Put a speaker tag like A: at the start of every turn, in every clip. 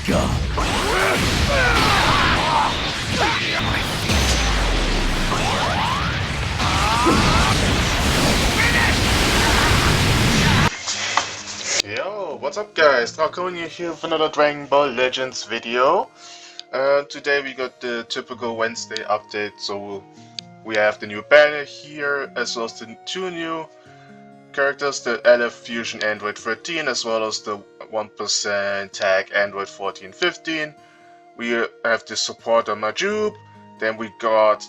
A: Yo, what's up guys? Dragonball here with another Dragon Ball Legends video. Today we got the typical Wednesday update, so we have the new banner here, as well as the two new characters, the LF Fusion Android 13, as well as the 1% tag Android 14-15. We have the supporter Majub, then we got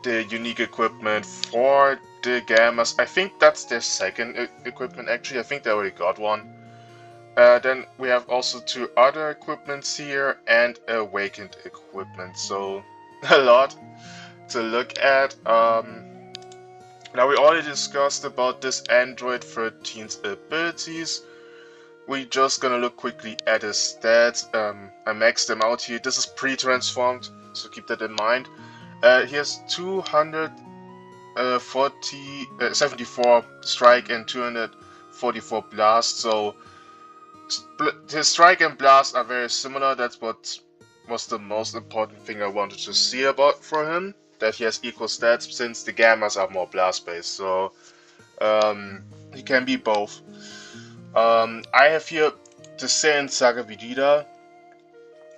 A: the unique equipment for the Gammas. I think that's their second equipment actually, I think they already got one. Then we have also two other equipments here and awakened equipment, so a lot to look at. Now we already discussed about this Android 13's abilities. We're just gonna look quickly at his stats. I maxed them out here. This is pre-transformed, so keep that in mind. He has 274 strike and 244 blast, so his strike and blast are very similar. That's what was the most important thing I wanted to see about for him, that he has equal stats, since the Gammas are more blast based, so he can be both. I have here the Saiyan Saga Vegeta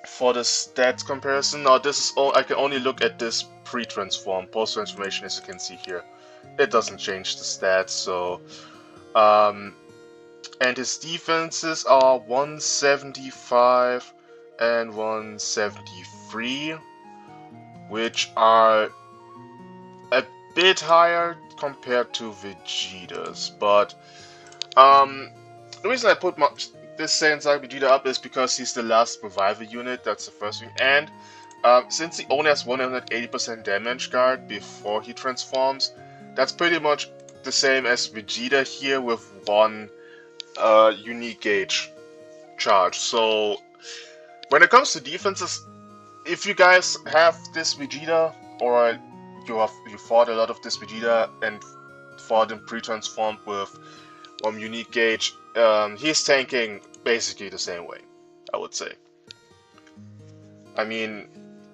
A: for the stats comparison. Now this is all, I can only look at this pre-transform. Post-transformation, as you can see here, it doesn't change the stats, so and his defenses are 175 and 173, which are a bit higher compared to Vegeta's, but the reason I put this Saiyan Saga Vegeta up is because he's the last revival unit. That's the first thing, and since he only has 180% damage guard before he transforms, that's pretty much the same as Vegeta here with one unique gauge charge. So when it comes to defenses, if you guys have this Vegeta, or you fought a lot of this Vegeta and fought him pre-transformed with one unique gauge, he's tanking basically the same way, I would say. I mean,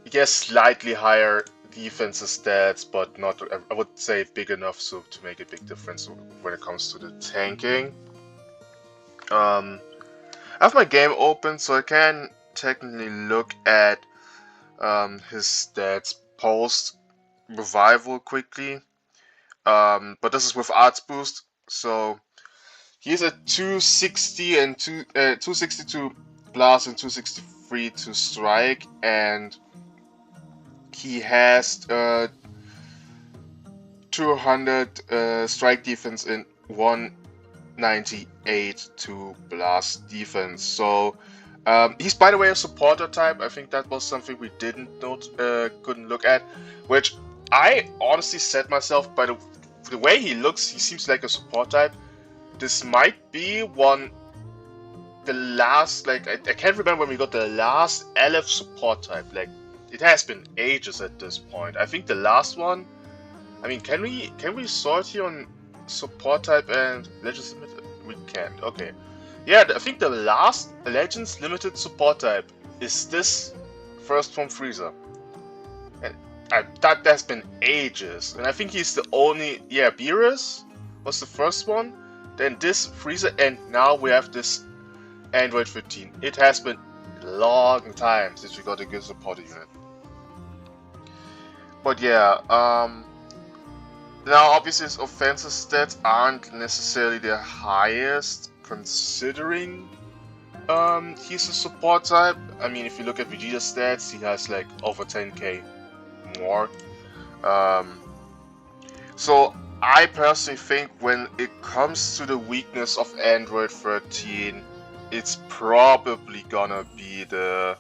A: he has slightly higher defensive stats, but not, I would say, big enough so to make a big difference when it comes to the tanking. I have my game open, so I can technically look at his stats post revival quickly, but this is with Arts Boost, so he's at 260 and 262 blast and 263 to strike, and he has 200 strike defense and 198 to blast defense. So he's, by the way, a supporter type. I think that was something we couldn't look at, which I honestly said myself, by the way he looks, he seems like a support type. This might be the last, like, I can't remember when we got the last LF support type. Like, it has been ages at this point. I think the last one, I mean, can we sort here on support type and Legends Limited? We can't. Okay. Yeah, I think the last Legends Limited support type is this first from Frieza. And that's been ages. And I think he's the only, yeah, Beerus was the first one. Then this Frieza, and now we have this Android 15. It has been a long time since we got a good supporter unit. But yeah, now obviously his offensive stats aren't necessarily the highest, considering he's a support type. I mean, if you look at Vegeta's stats, he has like over 10k more. So I personally think when it comes to the weakness of Android 13, it's probably gonna be the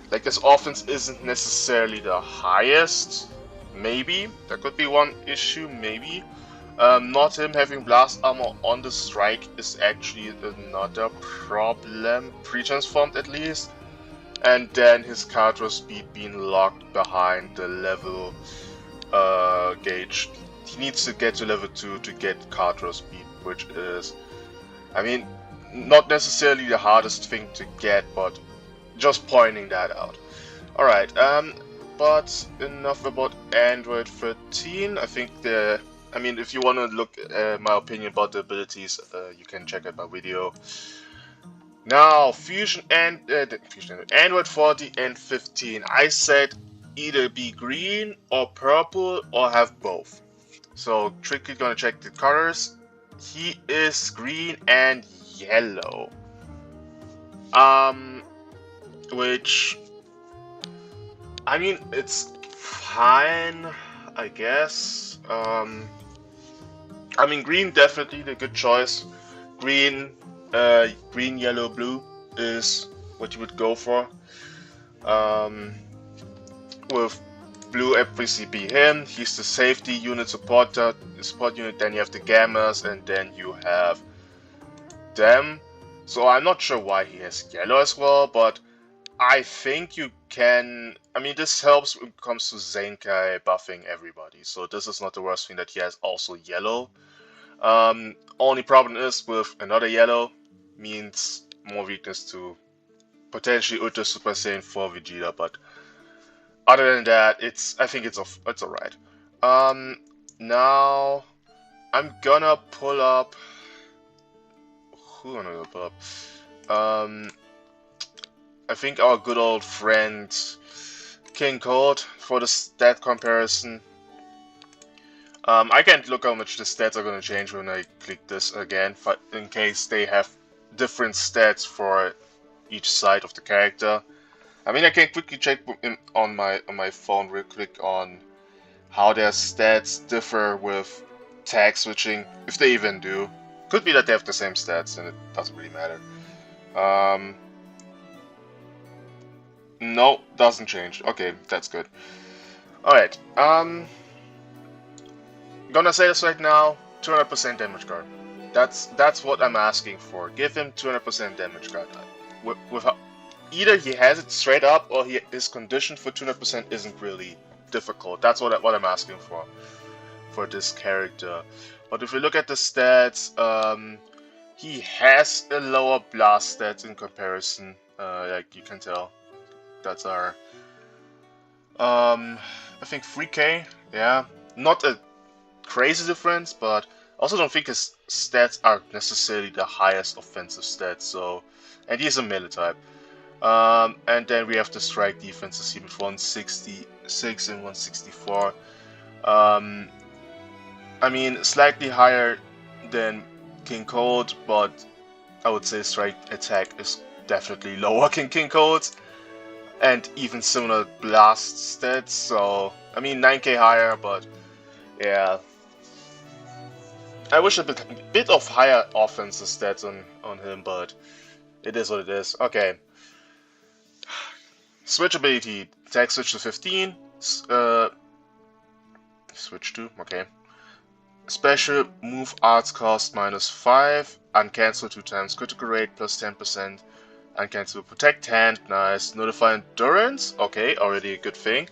A: like, his offense isn't necessarily the highest. Maybe that could be one issue. Maybe not him having blast armor on the strike is actually another problem, pre-transformed at least. And then his cartridge speed being locked behind the level gauge. He needs to get to level 2 to get cartridge speed, which is, I mean, Not necessarily the hardest thing to get, but just pointing that out. Alright, but enough about Android 13. I think if you want to look at my opinion about the abilities, you can check out my video. Now, Fusion and Android 14 and 15. I said either be green or purple or have both. So, Tricky gonna check the colors. He is green and yellow. Which, I mean, it's fine, I guess. I mean, green definitely the good choice. Green, yellow, blue is what you would go for. With blue, obviously be him. He's the safety unit support unit. Then you have the gammas, and then you have them. So I'm not sure why he has yellow as well, but I think you can. I mean, this helps when it comes to Zenkai buffing everybody. So this is not the worst thing that he has also yellow. Only problem is with another yellow means more weakness to potentially Ultra Super Saiyan 4 Vegeta, but other than that, I think it's alright. Now I'm gonna pull up. Who am I gonna pull up? I think our good old friend King Cold for the stat comparison. I can't look how much the stats are gonna change when I click this again, but in case they have different stats for each side of the character. I mean, I can quickly check on my phone real quick on how their stats differ with tag switching, if they even do. Could be that they have the same stats and it doesn't really matter. No, doesn't change. Okay, that's good. Alright, gonna say this right now, 200% damage guard. That's what I'm asking for. Give him 200% damage guard. Either he has it straight up or his condition for 200% isn't really difficult. That's what I'm asking for this character. But if we look at the stats, he has a lower blast stats in comparison. Like you can tell, that's our I think 3k. Yeah, not a crazy difference, but I also don't think his stats are necessarily the highest offensive stats. So, and he's a melee type. And then we have the strike defenses here with 166 and 164. I mean, slightly higher than King Cold, but I would say strike attack is definitely lower than King Cold's. And even similar blast stats, so I mean 9k higher, but yeah. I wish a bit of higher offensive stats on him, but it is what it is. Okay. Switch ability, attack switch to 15, switch to, okay. Special move arts cost -5, uncancel 2 times, critical rate plus 10%, uncancel protect hand, nice. Notify endurance, okay, already a good thing.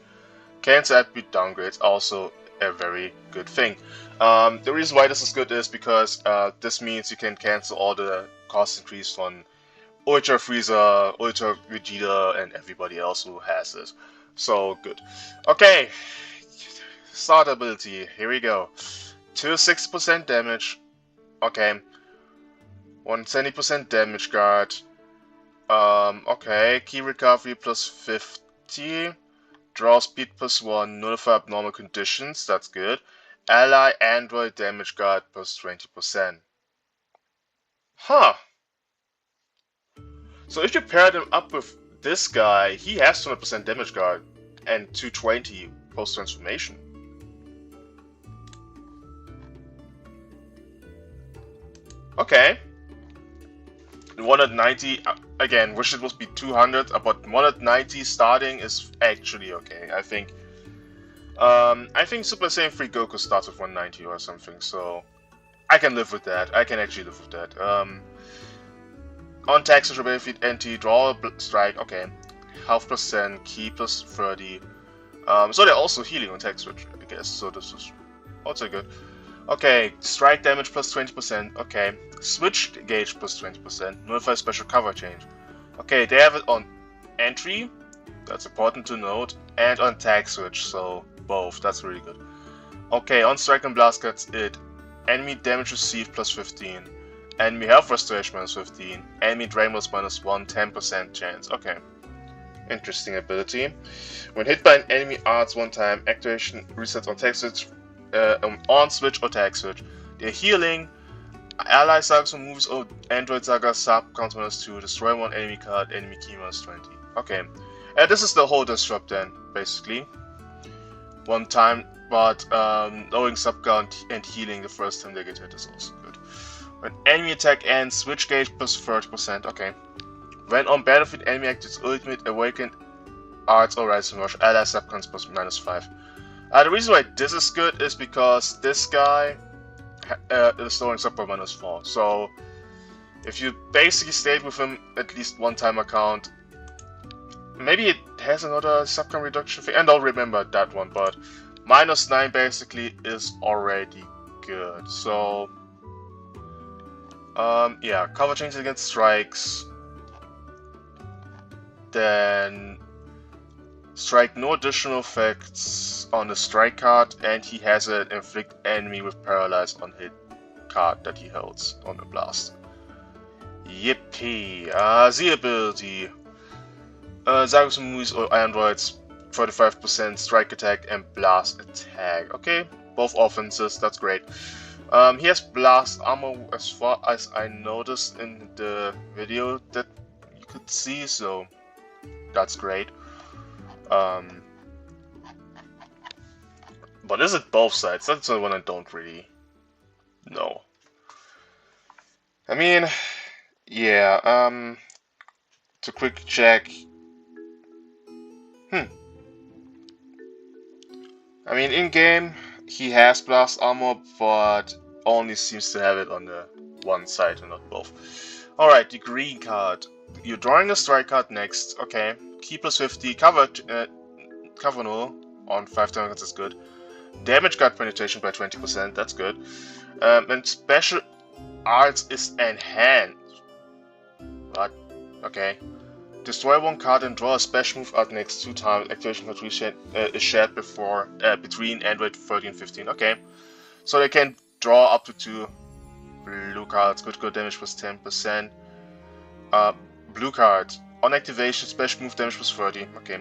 A: Cancel attribute downgrades, also a very good thing. The reason why this is good is because this means you can cancel all the cost increase on Ultra Frieza, Ultra Vegeta, and everybody else who has this. So, good. Okay, start ability, here we go. 260% damage, okay. 170% damage guard. Okay, key recovery plus 50. Draw speed plus 1, nullify abnormal conditions, that's good. Ally android damage guard plus 20%. Huh. So if you pair them up with this guy, he has 200% damage guard and 220 post-transformation. Okay. 190, again, wish it would be 200, but 190 starting is actually okay. I think Super Saiyan 3 Goku starts with 190 or something, so I can live with that. I can actually live with that. On tax social benefit, NT, draw strike, okay. Health plus 10, key plus 30. So they're also healing on tax switch, I guess, so this is also good. Okay, strike damage plus 20%. Okay, switch gauge plus 20%. Nullify special cover change. Okay, they have it on entry. That's important to note. And on tag switch, so both. That's really good. Okay, on strike and blast gets it. Enemy damage received plus 15. Enemy health restoration minus 15. Enemy drain loss minus 1, 10% chance. Okay. Interesting ability. When hit by an enemy arts one time, activation resets on tag switch, on switch or tag switch. They're healing. Ally sagas moves or Android saga sub counts minus 2. Destroy one enemy card, enemy key minus 20. Okay. This is the whole disrupt then, basically. One time, but lowering sub count and healing the first time they get hit is also good. When enemy attack ends, switch gauge plus 30%. Okay. When on battlefield, enemy activates ultimate, awakened arts or rising rush, ally sub counts plus minus 5. The reason why this is good is because this guy is lowering sub by minus 4. So if you basically stayed with him at least one time account, maybe it has another subcon reduction thing, and I'll remember that one, but minus 9 basically is already good. So yeah, cover changes against strikes. Then strike no additional effects on the strike card, and he has an inflict enemy with paralyzed on hit card that he holds on the blast. Yippee! The ability. Zagos moves or androids, 35% strike attack and blast attack. Okay, both offenses, that's great. He has blast armor as far as I noticed in the video that you could see, so that's great. But is it both sides? That's the one I don't really know. I mean, yeah, to quick check. I mean, in-game, he has blast armor, but only seems to have it on the one side and not both. Alright, the green card. You're drawing a strike card next. Okay. Key plus 50. Cover null on 5 turns is good. Damage guard penetration by 20%. That's good. And special arts is enhanced. What? Okay. Destroy one card and draw a special move art next 2 times. Activation control is shared between Android 13 and 15. Okay. So they can draw up to 2 blue cards. Critical damage plus 10%. Blue card. On activation, special move damage plus 30. Okay.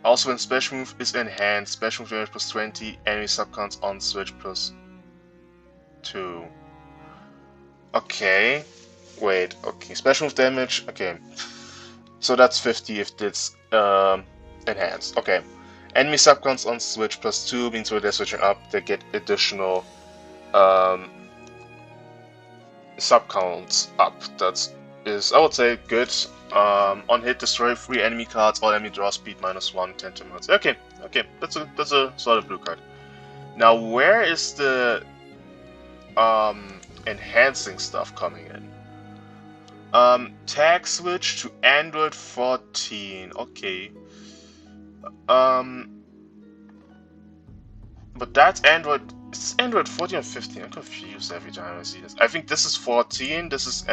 A: Also, when special move is enhanced, special move damage plus 20. Enemy subcounts on switch plus 2. Okay. Wait. Okay. Special move damage. Okay. So that's 50 if it's enhanced. Okay. Enemy subcounts on switch plus 2 means when they're switching up, they get additional subcounts up. That is, I would say, good. On hit, destroy 3 enemy cards, all enemy draw speed minus 1, 10 to minutes. Okay, okay, that's a solid blue card. Now, where is the enhancing stuff coming in? Tag switch to Android 14. Okay. But that's Android. Is Android 14 or 15? I'm confused every time I see this. I think this is 14. This is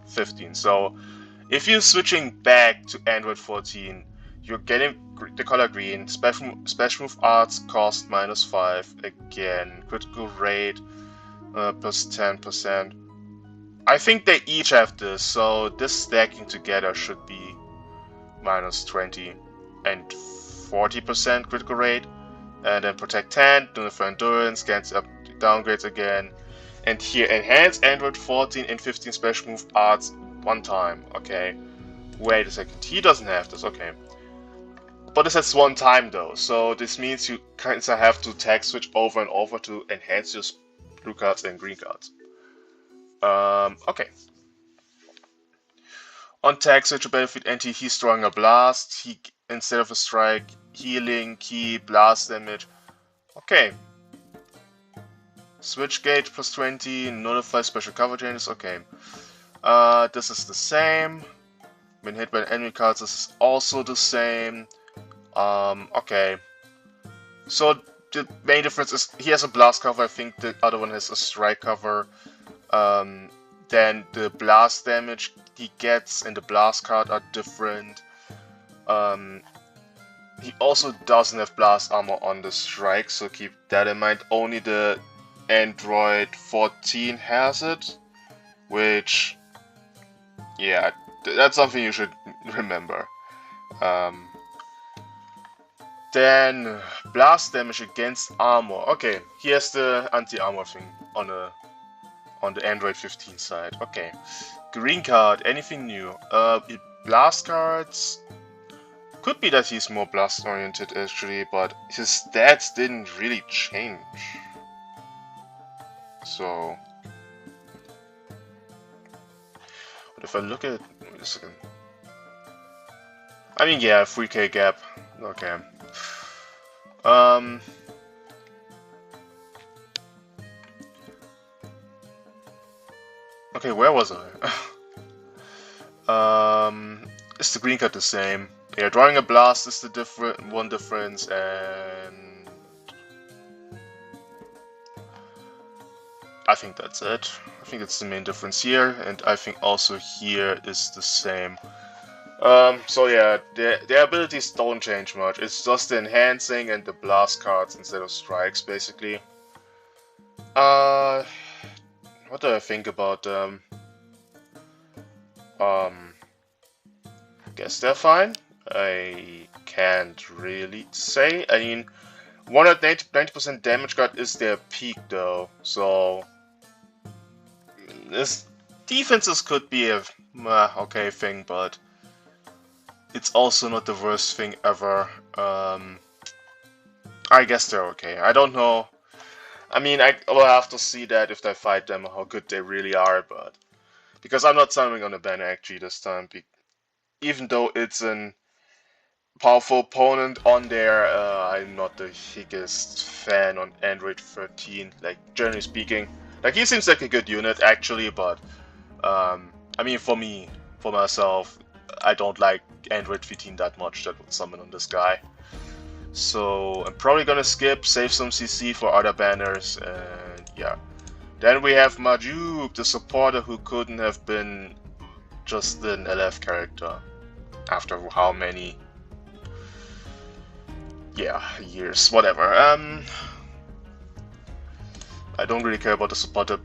A: 15. So, if you're switching back to Android 14, you're getting the color green. Special move arts cost minus 5 again. Critical rate plus 10%. I think they each have this, so this stacking together should be minus 20 and 40% critical rate. And then protect 10, do it for endurance, cancel up downgrades again. And here, enhance Android 14 and 15 special move arts one time. Okay. Wait a second, he doesn't have this, okay. But this has one time though, so this means you kind of have to tag switch over and over to enhance your blue cards and green cards. Okay. On tag switch, a battlefield entity, he's drawing a blast. He, instead of a strike, healing, key, blast damage. Okay. Switch gauge plus 20, nullify special cover changes. Okay. This is the same. When hit by enemy cards, this is also the same. Okay. So the main difference is he has a blast cover. I think the other one has a strike cover. Then the blast damage he gets and the blast card are different. He also doesn't have blast armor on the strike, so keep that in mind. Only the Android 14 has it, which, yeah, that's something you should remember. Then blast damage against armor. Okay, he has the anti-armor thing on the Android 15 side. Okay, green card. Anything new? Blast cards. Could be that he's more blast oriented actually, but his stats didn't really change. So, but if I look at, wait a second. I mean, yeah, 3k gap. Okay. Okay, where was I? Is the green card the same? Yeah, drawing a blast is the one difference, and I think that's it. I think it's the main difference here, and I think also here is the same. So yeah, their abilities don't change much. It's just the enhancing and the blast cards instead of strikes, basically. What do I think about them? Guess they're fine. I can't really say. I mean, 190% damage card is their peak though, so this defenses could be a okay thing, but it's also not the worst thing ever. I guess they're okay. I don't know. I mean, I will have to see that if I fight them, how good they really are, but because I'm not summoning on a banner actually this time, even though it's an powerful opponent on there, I'm not the biggest fan on Android 13, like, generally speaking. Like, he seems like a good unit, actually, but, I mean, for myself, I don't like Android 15 that much that would summon on this guy. So, I'm probably gonna skip, save some CC for other banners, and yeah. Then we have Majub, the supporter who couldn't have been just an LF character. After how many... yeah, years, whatever. I don't really care about the supporter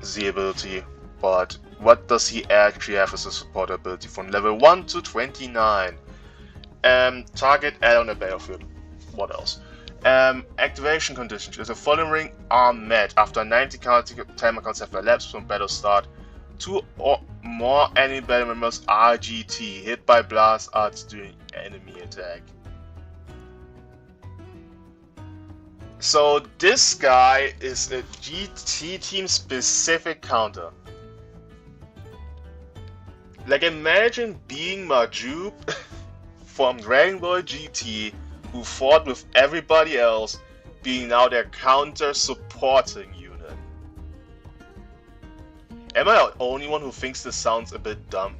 A: Z ability, but what does he actually have as a supporter ability from level 1 to 29? Target add on the battlefield. What else? Activation conditions. If the following ring are met after 90 timer counts have elapsed from battle start, 2 or more enemy battle members are GT, hit by blast arts during enemy attack. So this guy is a GT team specific counter. Like, imagine being Majub from Dragonball GT, who fought with everybody else, being now their counter supporting unit. Am I the only one who thinks this sounds a bit dumb?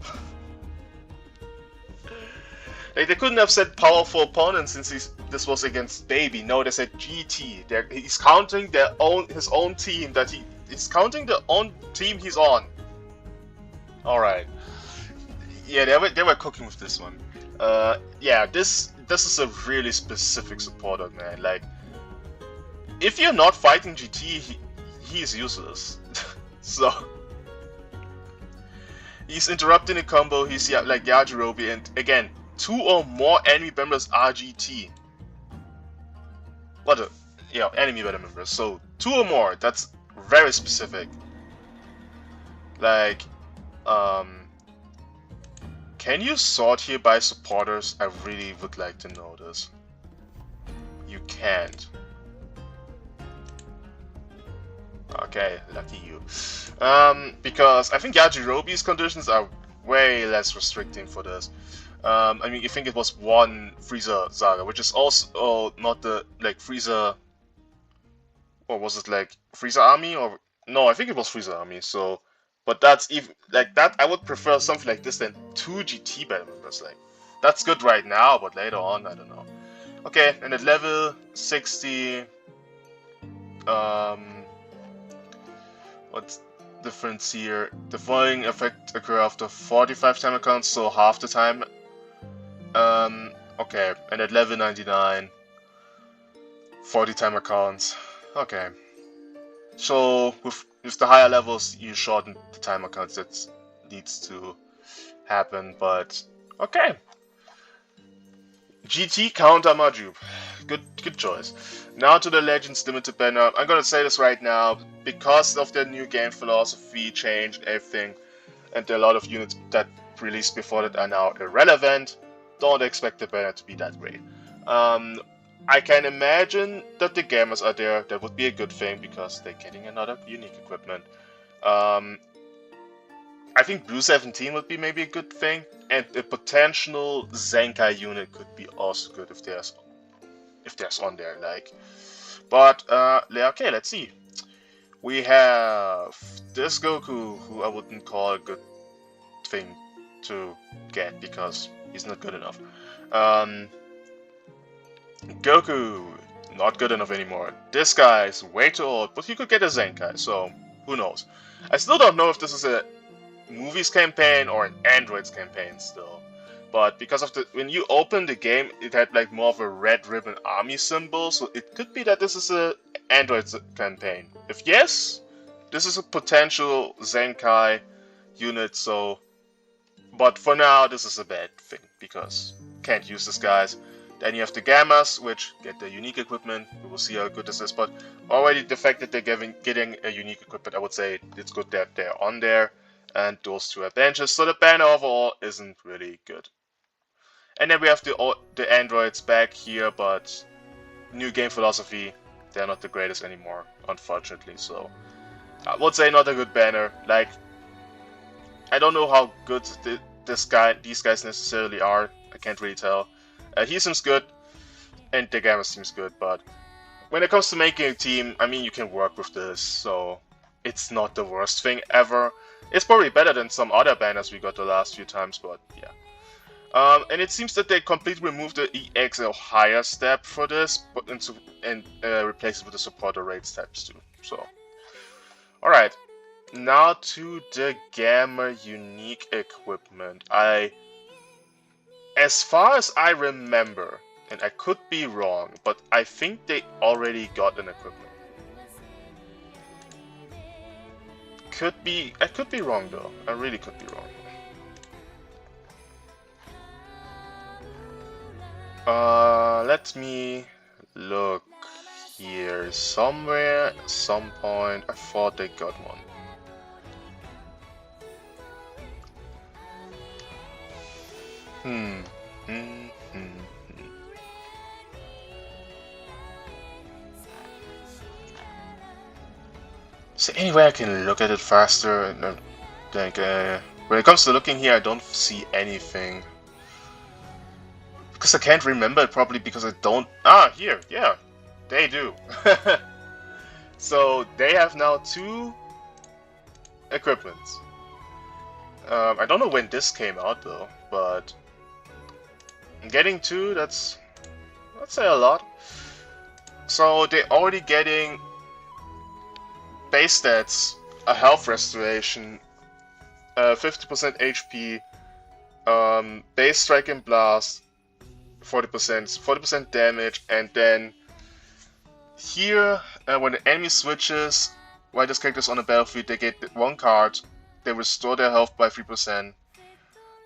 A: Like, they couldn't have said powerful opponent since this was against Baby. No, they said GT. He's counting his own team he's counting the own team he's on. All right. Yeah, they were cooking with this one. Yeah, this is a really specific supporter, man. Like, if you're not fighting GT, he's useless. So he's interrupting a combo. He's like Yajirobe, and again, 2 or more enemy members are GT. Enemy battle members. So 2 or more. That's very specific. Like, can you sort here by supporters? I really would like to know this. You can't. Okay, lucky you. Because I think Yajirobe's conditions are way less restricting for this. I mean, you think it was one Frieza Saga, which is also not the, like, Frieza... Or was it, like, Frieza Army? Or... No, I think it was Frieza Army, so... But that's even... Like, that, I would prefer something like this than 2 GT battle members. Like, that's good right now, but later on, I don't know. Okay, and at level 60, what's the difference here? The following effect occur after 45 timer counts, so half the time. Okay, and at level 99, 40 timer counts. Okay. So with the higher levels, you shorten the timer counts. That needs to happen, but okay. GT counter Majub. Good choice. Now to the Legends limited banner. I'm gonna say this right now, because of the new game philosophy change and everything, and there are a lot of units that released before that are now irrelevant. Don't expect the banner to be that great. I can imagine that the gamers are there. That would be a good thing because they're getting another unique equipment. I think Blue 17 would be maybe a good thing, and a potential Zenkai unit could be also good if there's on there, like. But okay, let's see. We have this Goku, who I wouldn't call a good thing to get because he's not good enough. Goku, not good enough anymore. This guy is way too old, but he could get a Zenkai, so who knows. I still don't know if this is a movies campaign or an androids campaign still, but because of when you open the game, it had like more of a red ribbon army symbol, so it could be that this is a androids campaign. If yes, this is a potential Zenkai unit, so but for now this is a bad thing because can't use this guys. Then you have the Gammas, which get the unique equipment. We will see how good this is, but already the fact that they're getting a unique equipment, I would say it's good that they're on there. And those two advantages, so the banner overall isn't really good. And then we have the androids back here, but new game philosophy, they're not the greatest anymore, unfortunately. So I would say not a good banner. Like, I don't know how good these guys necessarily are. I can't really tell. He seems good, and the Gamma seems good, but when it comes to making a team, I mean, you can work with this, so it's not the worst thing ever. It's probably better than some other banners we got the last few times, but yeah. And it seems that they completely removed the EX or higher step for this, but replaced it with the supporter rate steps too. So, alright. Now to the Gamma unique equipment. As far as I remember, and I could be wrong, but I think they already got an equipment. I could be wrong though. I really could be wrong. Let me look here. Somewhere, at some point, I thought they got one. So anyway, I can look at it faster. And, like, when it comes to looking here, I don't see anything. Because I can't remember it properly because I don't... Ah, here, yeah. They do. So they have now 2 equipments. I don't know when this came out though, but getting 2, that's say a lot. So they're already getting base stats, a health restoration, 50% HP, base strike and blast, 40% damage, and then here, when the enemy switches, while this character is on the battlefield, they get 1 card, they restore their health by 3%,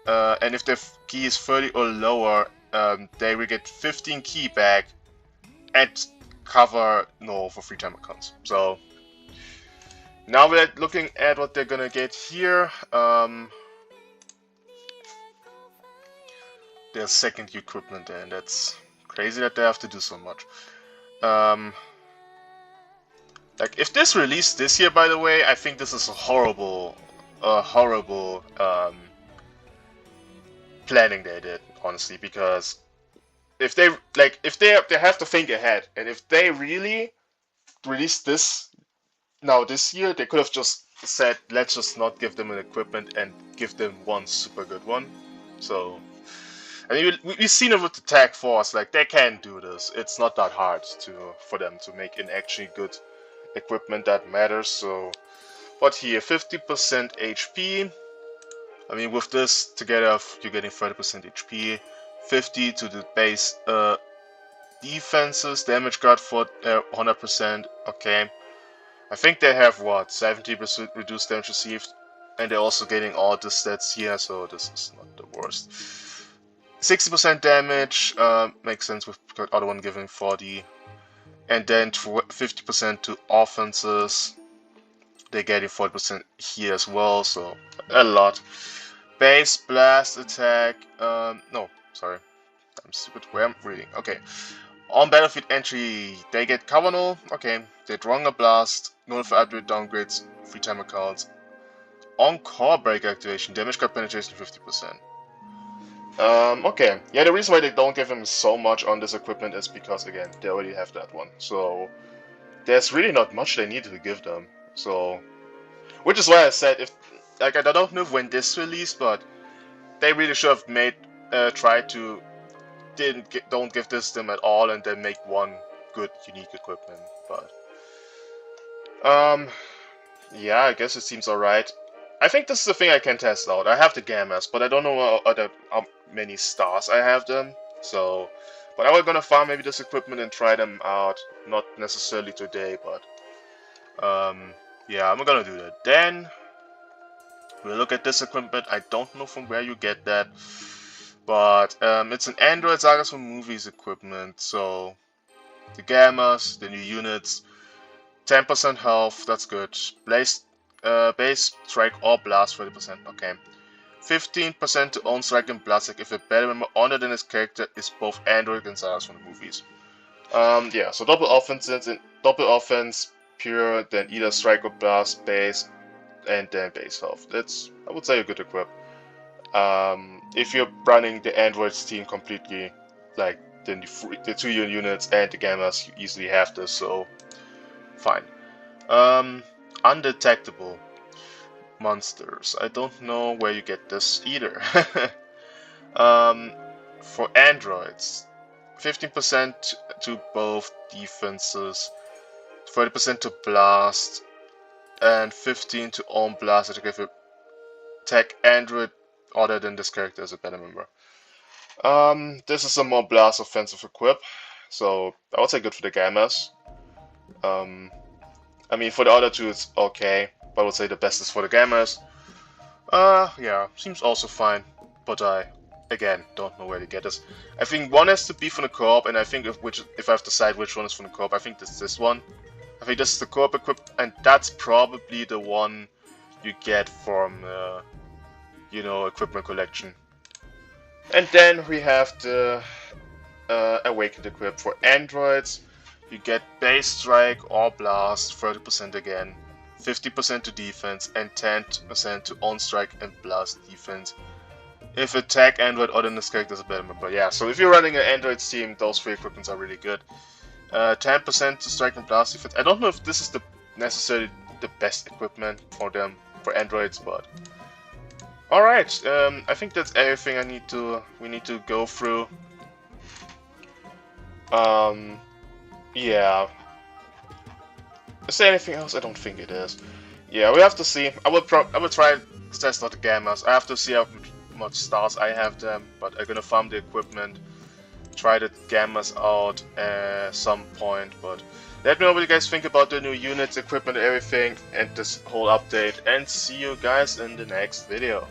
A: and if their key is 30 or lower, they will get 15 key back and cover no for 3 time accounts. So now we're looking at what they're gonna get here. Their second equipment, and that's crazy that they have to do so much. Like, if this released this year, by the way, I think this is a horrible planning they did, honestly, because if they have to think ahead, and if they really released this now this year, they could have just said, let's just not give them an equipment and give them one super good one. So And we've seen it with the Tag Force, like, they can do this. It's not that hard for them to make an actually good equipment that matters, so... But here, 50% HP. I mean, with this together, you're getting 30% HP. 50 to the base defenses, damage guard for 100%, okay. I think they have, what, 70% reduced damage received? And they're also getting all the stats here, so this is not the worst. 60% damage, makes sense with the other one giving 40. And then 50% to offenses. They're getting 40% here as well, so a lot. Base blast attack, no, sorry. I'm stupid, where I'm reading, okay. On battlefield entry, they get cover null, okay. They Dragonball blast, null for upgrade downgrades, free time accounts. On core break activation, damage card penetration 50%. Okay. Yeah, the reason why they don't give him so much on this equipment is because, again, they already have that one. So, there's really not much they need to give them. So, which is why I said, if, like, I don't know when this released, but they really should have made, tried to, don't give this to them at all, and then make one good, unique equipment. But, yeah, I guess it seems alright. I think this is the thing I can test out. I have the Gammas, but I don't know how many stars I have them. So, but I'm gonna farm maybe this equipment and try them out. Not necessarily today, but yeah, I'm gonna do that. Then we'll look at this equipment. I don't know from where you get that, but it's an Android Sagas from Movies equipment. So the Gammas, the new units, 10% health. That's good. Base strike or blast 30%. Okay. 15% to own strike and blast if a battle member other than his character is both Android and Sagas from the movies. Yeah, so double offense, pure, then either strike or blast, base, and then base health. That's, I would say, a good equip. If you're running the Androids team completely, like then the 2 units and the Gammas, you easily have this, so fine. Undetectable monsters. I don't know where you get this either. For androids, 15% to both defenses, 30% to blast, and 15 to own blast if you attack android other than this character as a battle member. This is a more blast offensive equip, so I would say good for the Gammas. I mean, for the other two it's okay, but I would say the best is for the Gammas. Yeah, seems also fine, but I, again, don't know where to get this. I think one has to be from the co-op, and I think if I have to decide which one is from the co-op, I think this one. I think this is the co-op equip, and that's probably the one you get from, you know, equipment collection. And then we have the Awakened equip for androids. You get base strike or blast, 30% again, 50% to defense, and 10% to on strike and blast defense. If attack android other than this character is a better member. Yeah, so if you're running an android team, those 3 equipments are really good. 10% to strike and blast defense. I don't know if this is necessarily the best equipment for them, for androids, but... Alright, I think that's everything we need to go through. Yeah. Is there anything else? I don't think it is. Yeah, we have to see. I will try to test out the Gammas. I have to see how much stars I have them, but I'm gonna farm the equipment, try the Gammas out at some point. But let me know what you guys think about the new units, equipment, everything, and this whole update. And see you guys in the next video.